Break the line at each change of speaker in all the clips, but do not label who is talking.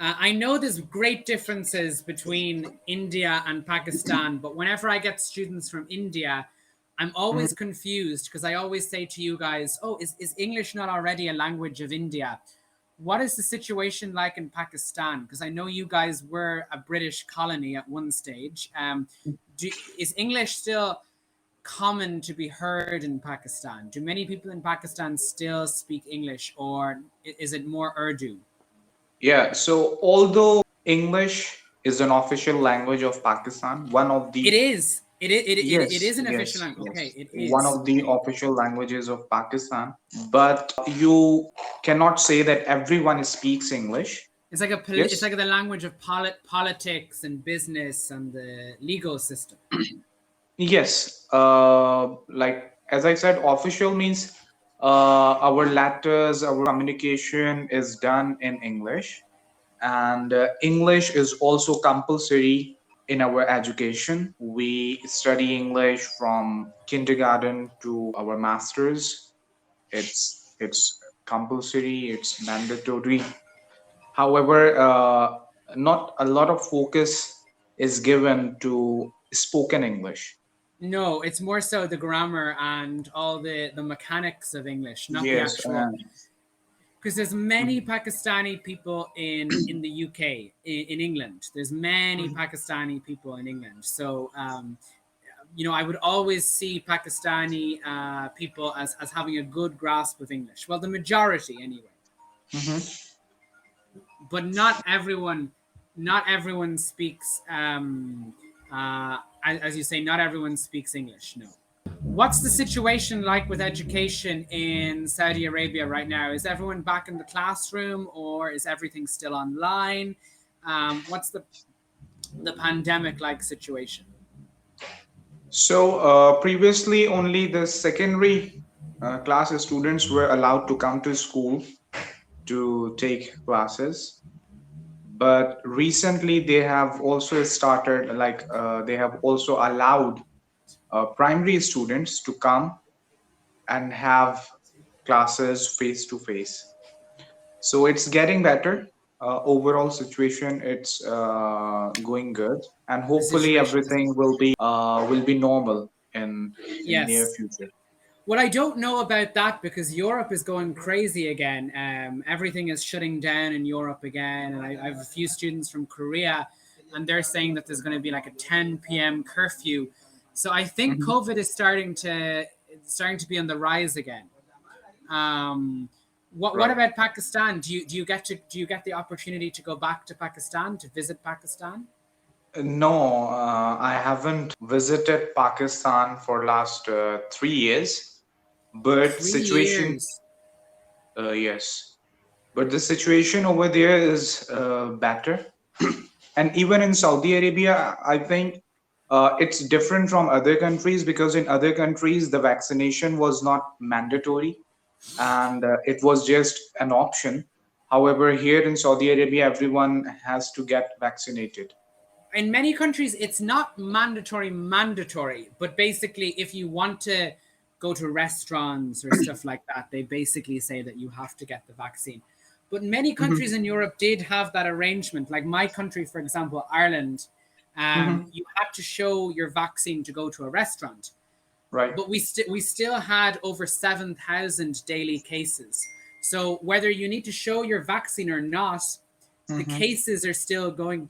I know there's great differences between India and Pakistan, but whenever I get students from India, I'm always
Mhm.
confused because I always say to you guys, oh, is English not already a language of India? What is the situation like in Pakistan? Because I know you guys were a British colony at one stage. Is English still common to be heard in Pakistan? Do many people in Pakistan still speak English, or is it more Urdu?
Yeah, so although English is an official language of Pakistan, one of
It
the
is. It
yes,
is an official
yes,
language. Okay,
yes,
it
one
is.
of the
Okay.
official languages of Pakistan, but you cannot say that everyone speaks English.
It's
Yes,
like the language of politics and business and the legal system.
yes. Like as I said, official means our letters, our communication is done in English, and English is also compulsory in our education. We study English from kindergarten to our masters. It's compulsory, it's mandatory. However, not a lot of focus is given to spoken English.
No, it's more so the grammar and all the mechanics of English, not the
Yes,
actual. Because there's many Pakistani people in the UK, in England. There's many Pakistani people in England. So I would always see Pakistani people as having a good grasp of English. Well, the majority anyway.
mhm.
But not everyone speaks. As you say, not everyone speaks English. No. What's the situation like with education in Saudi Arabia right now? Is everyone back in the classroom, or is everything still online? What's the pandemic like situation?
So previously, only the secondary class students were allowed to come to school to take classes. But recently, they have also started, like, they have also allowed primary students to come and have classes face to face. So it's getting better. Overall situation, it's going good, and
The
hopefully
situation is
everything will be normal in near
yes.
future.
What I don't know about that, because Europe is going crazy again. Everything is shutting down in Europe again, and I have a few students from Korea, and they're saying that there's going to be like a 10 p.m. curfew. So I think
Mhm.
COVID is starting to be on the rise again. Um, what
Right.
about Pakistan? Do you get the opportunity to go back to Pakistan to visit Pakistan?
No, I haven't visited Pakistan for last 3 years, but
Three
situation,
years.
yes, but the situation over there is better. And even in Saudi Arabia, I think it's different from other countries because in other countries, the vaccination was not mandatory and it was just an option. However, here in Saudi Arabia, everyone has to get vaccinated.
In many countries it's not mandatory, but basically if you want to go to restaurants or stuff like that, they basically say that you have to get the vaccine. But many
Mhm.
countries in Europe did have that arrangement, like my country, for example, Ireland.
Mhm.
You had to show your vaccine to go to a restaurant,
Right.
but we still had over 7,000 daily cases. So whether you need to show your vaccine or not, the
Mhm.
cases are still going.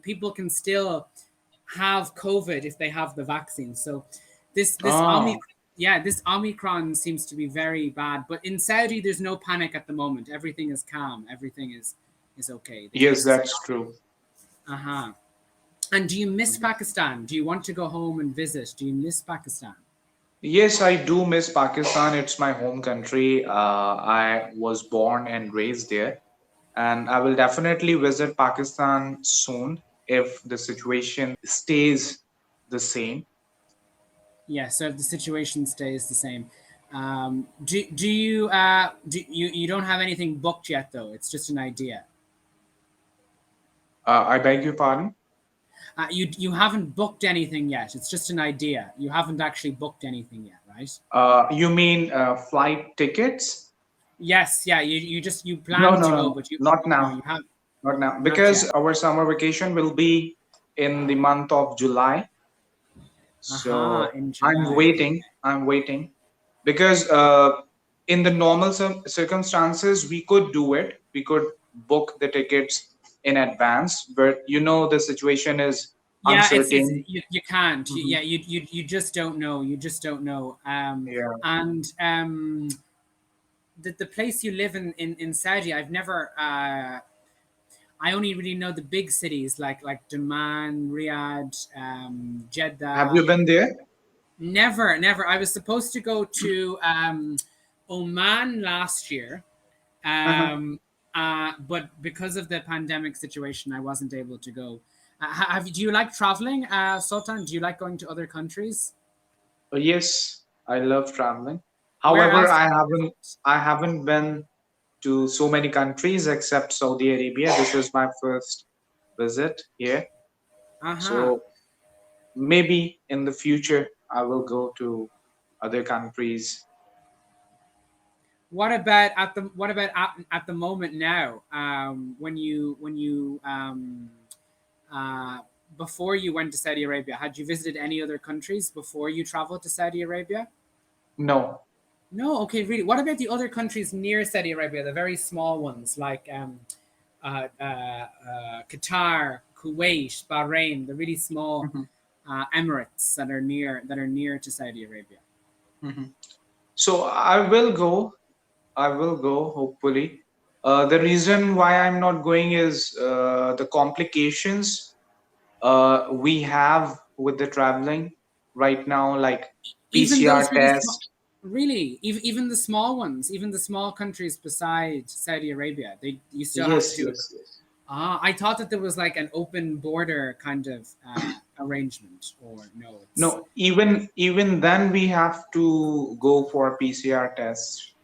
People can still have COVID if they have the vaccine. So this
Oh,
this Omicron seems to be very bad. But in Saudi, there's no panic at the moment. Everything is calm. Everything is okay. The
yes,
cases
that's
are.
true.
Uh huh. And do you miss Pakistan? Do you want to go home and visit? Do you miss Pakistan?
Yes, I do miss Pakistan. It's my home country. I was born and raised there, and I will definitely visit Pakistan soon if the situation stays the same.
Yeah, so if the situation stays the same, you don't have anything booked yet though? It's just an idea.
I beg your pardon.
You haven't booked anything yet. It's just an idea. You haven't actually booked anything yet, right?
You mean flight tickets?
Yes, yeah. You
No,
plan
no,
to
no,
go,
no,
but you
not
no
now.
you have.
Not now,
Not
because
yet.
our summer vacation will be in the month of July.
Aha,
So
in
I'm
July.
waiting. I'm waiting because in the normal circumstances we could do it. We could book the tickets in advance, but the situation is
Yeah, it's
uncertain.
you can't.
Mhm.
Yeah, you just don't know. You just don't know.
Yeah.
And the place you live in Saudi, I've never. I only really know the big cities like Daman, Riyadh,
Have
Jeddah.
you been there?
Never, never. I was supposed to go to Oman last year,
Uh-huh.
but because of the pandemic situation, I wasn't able to go. Do you like traveling, Sultan? Do you like going to other countries?
Yes, I love traveling.
Where
However,
else
I
have you
haven't
visited?
I haven't been to so many countries except Saudi Arabia. This is my first visit here.
Uh-huh.
So maybe in the future I will go to other countries.
What about at the moment now? When you uh, before you went to Saudi Arabia, had you visited any other countries before you traveled to Saudi Arabia?
No.
No, okay, really. What about the other countries near Saudi Arabia, the very small ones like Qatar, Kuwait, Bahrain, the really small
Mhm,
emirates that are near to Saudi Arabia?
mhm. So I will go. I will go, hopefully. The reason why I'm not going is the complications we have with the traveling right now, like
Even
PCR
those really small,
test.
really, even the small ones, even the small countries beside Saudi Arabia, they you still have to
Yes,
do it.
yes, yes.
I thought that there was like an open border kind of arrangement, or no, it's
No, even then we have to go for PCR tests.